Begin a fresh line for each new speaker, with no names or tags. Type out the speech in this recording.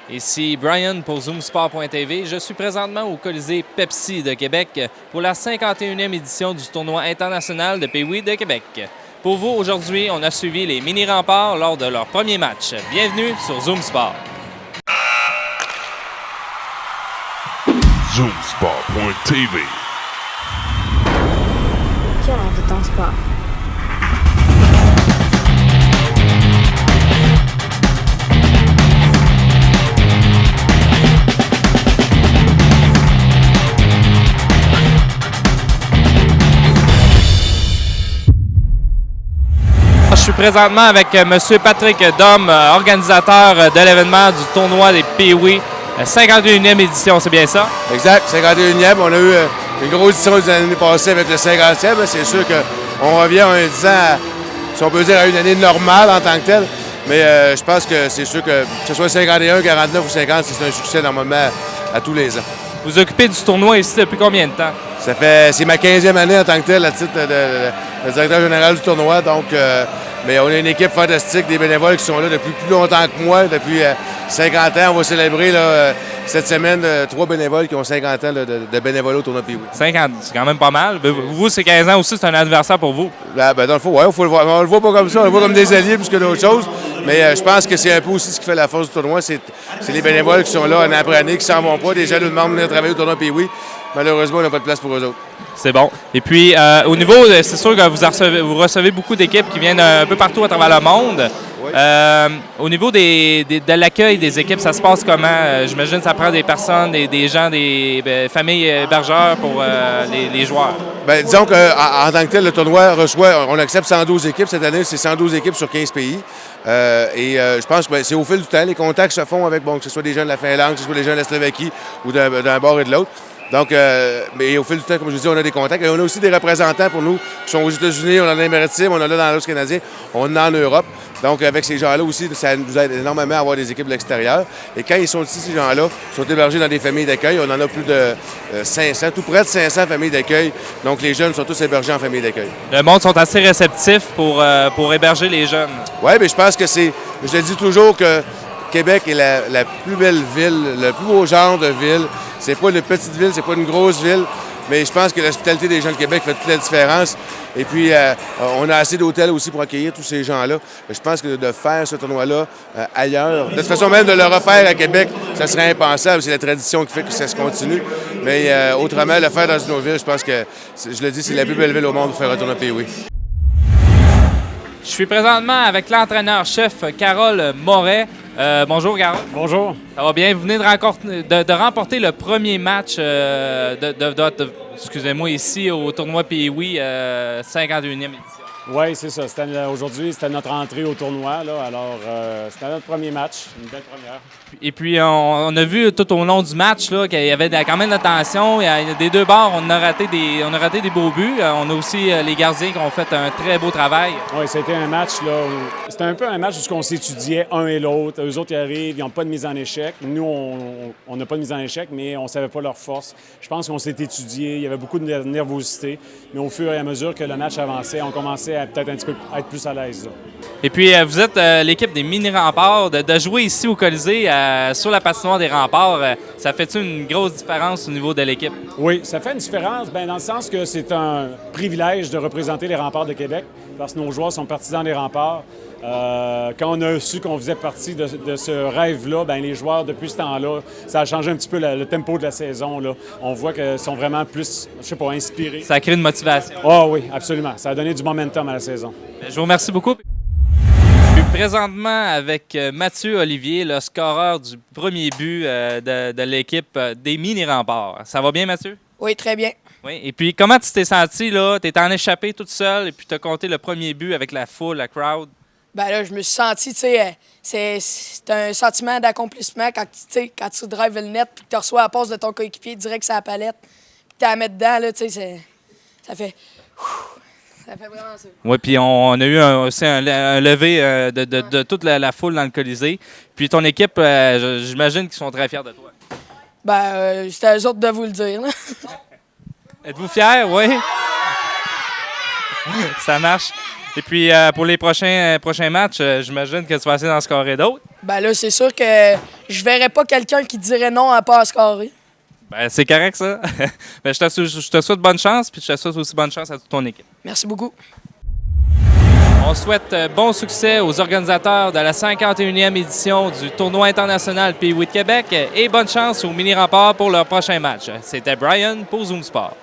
Ici Brian pour ZoomSport.tv. Je suis présentement au Colisée Pepsi de Québec pour la 51e édition du tournoi international de Pee-Wee de Québec. Pour vous, aujourd'hui, on a suivi les Mini-Remparts lors de leur premier match. Bienvenue sur ZoomSport.
ZoomSport.tv.
Cœur de ton sport.
Je suis présentement avec M. Patrick Dom, organisateur de l'événement du tournoi des Pee-Wee, 51e édition, c'est bien ça?
Exact, 51e. On a eu une grosse édition l'année passée avec le 50e. C'est sûr qu'on revient en disant, si on peut dire, à une année normale en tant que telle. Mais je pense que c'est sûr que ce soit 51, 49 ou 50, c'est un succès normalement à tous les ans.
Vous occupez du tournoi ici depuis combien de temps?
C'est ma 15e année en tant que tel, à titre de directeur général du tournoi. Donc, mais on a une équipe fantastique, des bénévoles qui sont là depuis plus longtemps que moi, depuis 50 ans. On va célébrer là, cette semaine 3 bénévoles qui ont 50 ans de bénévolat au tournoi Pee-Wee.
50, c'est quand même pas mal. Vous, c'est 15 ans aussi, c'est un anniversaire pour vous.
Dans le fond, ouais, faut le voir. On le voit pas comme ça, on le voit comme des alliés plus que d'autres choses. Mais je pense que c'est un peu aussi ce qui fait la force du tournoi. C'est les bénévoles qui sont là année après année, qui s'en vont pas. Des gens nous demandent de venir travailler au tournoi Pee-Wee. Malheureusement, on n'a pas de place pour eux autres.
C'est bon. Et puis, au niveau, c'est sûr que vous recevez beaucoup d'équipes qui viennent un peu partout à travers le monde. Oui. Au niveau de l'accueil des équipes, ça se passe comment? J'imagine que ça prend des personnes, des gens, des familles hébergeurs pour les joueurs. Bien,
disons qu'en tant que tel, le tournoi reçoit, on accepte 112 équipes. Cette année, c'est 112 équipes sur 15 pays. Je pense que c'est au fil du temps. Les contacts se font avec, que ce soit des gens de la Finlande, que ce soit des gens de la Slovaquie ou d'un bord et de l'autre. Donc, mais au fil du temps, comme je dis, on a des contacts. Et on a aussi des représentants pour nous qui sont aux États-Unis, on en a dans les Maritimes, on en a dans l'Ouest canadien, on en a en Europe. Donc, avec ces gens-là aussi, ça nous aide énormément à avoir des équipes de l'extérieur. Et quand ils sont ici, ces gens-là, ils sont hébergés dans des familles d'accueil. On en a plus de 500, tout près de 500 familles d'accueil. Donc, les jeunes sont tous hébergés en famille d'accueil.
Le monde sont assez réceptifs pour héberger les jeunes.
Oui, mais je pense que je le dis toujours que Québec est la plus belle ville, le plus beau genre de ville. C'est pas une petite ville, c'est pas une grosse ville, mais je pense que l'hospitalité des gens de Québec fait toute la différence. Et puis, on a assez d'hôtels aussi pour accueillir tous ces gens-là. Je pense que de faire ce tournoi-là ailleurs, de toute façon même de le refaire à Québec, ça serait impensable. C'est la tradition qui fait que ça se continue. Mais autrement, le faire dans une autre ville, je pense que, je le dis, c'est la plus belle ville au monde pour faire un tournoi Pee-Wee.
Je suis présentement avec l'entraîneur-chef Carole Moret. Bonjour, Carole.
Bonjour.
Ça va bien? Vous venez de remporter le premier match excusez-moi, ici au tournoi Pee-Wee, 51e édition.
Oui, c'est ça. Aujourd'hui, c'était notre entrée au tournoi. Là. Alors, c'était notre premier match, une belle première.
Et puis, on a vu tout au long du match là, qu'il y avait quand même de la tension. Des deux bords, on a raté des beaux buts. On a aussi les gardiens qui ont fait un très beau travail.
Oui, c'était un match. C'était un peu un match où on s'étudiait un et l'autre. Eux autres, ils arrivent, ils n'ont pas de mise en échec. Nous, on n'a pas de mise en échec, mais on ne savait pas leur force. Je pense qu'on s'est étudié. Il y avait beaucoup de nervosité. Mais au fur et à mesure que le match avançait, on commençait à peut-être un petit peu être plus à l'aise. Là.
Et puis, vous êtes l'équipe des Mini-Remparts. De jouer ici au Colisée sur la patinoire des Remparts, ça fait-tu une grosse différence au niveau de l'équipe?
Oui, ça fait une différence dans le sens que c'est un privilège de représenter les Remparts de Québec parce que nos joueurs sont partisans des Remparts. Quand on a su qu'on faisait partie de ce rêve-là, les joueurs, depuis ce temps-là, ça a changé un petit peu le tempo de la saison. Là. On voit qu'ils sont vraiment plus, inspirés.
Ça crée une motivation.
Ah oui, absolument. Ça a donné du momentum à la saison.
Je vous remercie beaucoup. Je suis présentement avec Mathieu Olivier, le scoreur du premier but de l'équipe des Mini-Remparts. Ça va bien, Mathieu?
Oui, très bien.
Oui. Et puis, comment tu t'es senti, là? Tu étais en échappée toute seule et puis tu as compté le premier but avec la foule, la crowd.
Je me suis senti, c'est un sentiment d'accomplissement quand tu drives le net puis que tu reçois la passe de ton coéquipier direct sur la palette puis tu la mets dedans, là, ça fait... Ça fait vraiment ça.
Oui, puis on a eu aussi un lever de toute la foule dans le Colisée. Puis ton équipe, j'imagine qu'ils sont très fiers de toi.
C'est à eux autres de vous le dire. Là.
Êtes-vous fiers? Oui. Ça marche. Et puis, pour les prochains matchs, j'imagine que tu vas essayer d'en scorer d'autres.
Ben là, c'est sûr que je verrais pas quelqu'un qui dirait non à passe carré.
Ben, c'est correct, ça. Ben, je te souhaite bonne chance, puis je te souhaite aussi bonne chance à toute ton équipe.
Merci beaucoup.
On souhaite bon succès aux organisateurs de la 51e édition du tournoi international Pee-Wee de Québec et bonne chance aux Mini-Remparts pour leur prochain match. C'était Brian pour Zoom Sport.